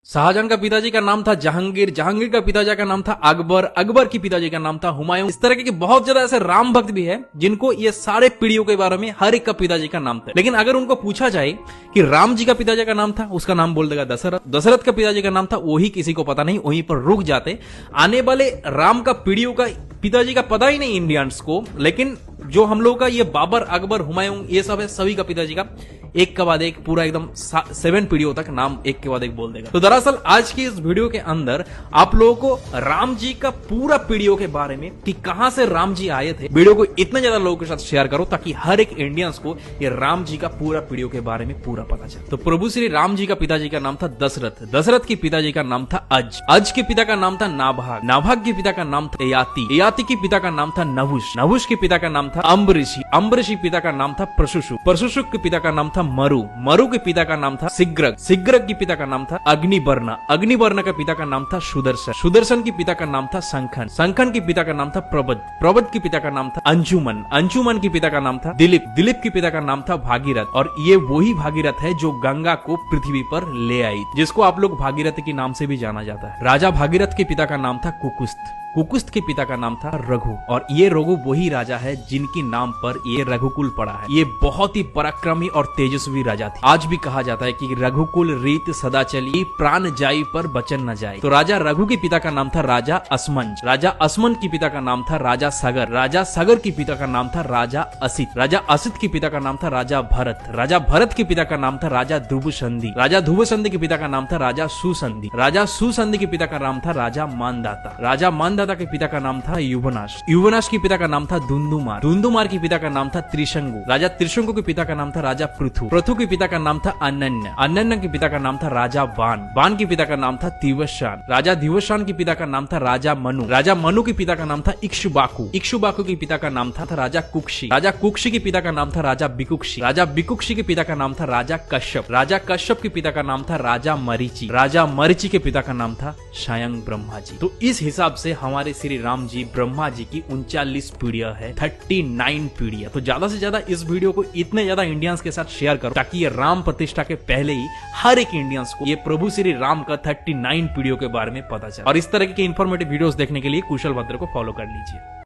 शाहजहां का पिताजी का नाम था जहांगीर, जहांगीर का पिताजी का नाम था अकबर, अकबर की पिताजी का नाम था हुमायूं। इस तरह के बहुत ज्यादा ऐसे राम भक्त भी है जिनको ये सारे पीढ़ियों के बारे में हर एक का पिताजी का नाम था। लेकिन अगर उनको पूछा जाए कि राम जी का पिताजी का नाम था, उसका नाम बोल देगा दशरथ। दशरथ का पिताजी का नाम था, वही किसी को पता नहीं, वहीं पर रुक जाते। आने वाले राम का पीढ़ियों का पिताजी का पता ही नहीं इंडियंस को, लेकिन जो हम लोग का ये बाबर, अकबर, हुमायूं, ये सब है, सभी का पिताजी का एक के बाद एक पूरा एकदम 7 पीढ़ियों तक नाम एक के बाद एक बोल देगा। तो दरअसल आज की इस वीडियो के अंदर आप लोगों को राम जी का पूरा पीढ़ियों के बारे में कि कहां से राम जी आए थे, वीडियो को इतने ज्यादा लोगों के साथ शेयर करो ताकि हर एक इंडियंस को ये राम जी का पूरा पीढ़ियों के बारे में पूरा पता चले। तो प्रभु श्री राम जी का पिताजी का नाम था दशरथ, दशरथ के पिताजी का नाम था अज, अज के पिता का नाम था नाभाग, नाभाग के पिता का नाम था ययाति, ययाति के पिता का नाम था नहुष, नहुष के पिता का नाम था अम्बरीशी, अम्बरीशी पिता का नाम था प्रशुशु, प्रशुशु के पिता का नाम था मरु, मरु के पिता का नाम था सिग्रग, सिग्रग के पिता का नाम था अग्निवर्ण, अग्निवर्ण के पिता का नाम था सुदर्शन, सुदर्शन के पिता का नाम था संखन, संखन के पिता का नाम था प्रबद, प्रबद के पिता का नाम था अंजुमन, अंजुमन के पिता का नाम था दिलीप, दिलीप के पिता का नाम था भागीरथ। और ये वही भागीरथ है जो गंगा को पृथ्वी पर ले आई, जिसको आप लोग भागीरथ के नाम से भी जाना जाता है। राजा भागीरथ के पिता का नाम था कुकुस्त, कुकुस्त के पिता का नाम था रघु, और ये रघु वही राजा है जिनके नाम पर ये रघुकुल पड़ा है। ये बहुत ही पराक्रमी और तेजस्वी राजा थे। आज भी कहा जाता है कि रघुकुल रीत सदा चली, प्राण जाई पर बचन न जाए। तो राजा रघु के पिता का नाम था राजा असमंज, राजा असमंज के पिता का नाम था राजा सगर, राजा सगर के पिता का नाम था राजा असित, राजा असित के पिता का नाम था राजा भरत, राजा भरत के पिता का नाम था राजा ध्रुवसंधि, राजा ध्रुवसंधि के पिता का नाम था राजा सुसंधि, राजा सुसंधि के पिता का नाम था राजा मानदाता, राजा मानदाता के पिता का नाम था युवनाश, युवनाश के पिता का नाम था दुंदुमार, दुंदुमार के पिता का नाम था त्रिशंगु, राजा त्रिशंगु के पिता का नाम था राजा पृथु, पृथु के पिता का नाम था अनन्य, अनन्य के पिता का नाम था राजा बाण, बाण के पिता का नाम था दिवशान, राजा दिवशान के पिता का नाम था राजा मनु, राजा मनु के पिता का नाम था इक्ष्वाकु, इक्ष्वाकु के पिता का नाम था राजा कुक्षी, राजा कुक्षी के पिता का नाम था राजा बिकुक्षी, राजा बिकुक्षी के पिता का नाम था राजा कश्यप, राजा कश्यप के पिता का नाम था राजा मरीचि, राजा मरीचि के पिता का नाम था स्वयं ब्रह्मा जी। तो इस हिसाब से हमारे श्री राम जी, ब्रह्मा जी की 39 पीढ़ियां है, 39 पीढ़ियां। तो ज्यादा से ज्यादा इस वीडियो को इतने ज्यादा इंडियंस के साथ शेयर करो ताकि ये राम प्रतिष्ठा के पहले ही हर एक इंडियंस को ये प्रभु श्री राम का 39 पीढ़ियों के बारे में पता चले। और इस तरह के इंफॉर्मेटिव वीडियोस देखने के लिए कुशल भद्र को फॉलो कर लीजिए।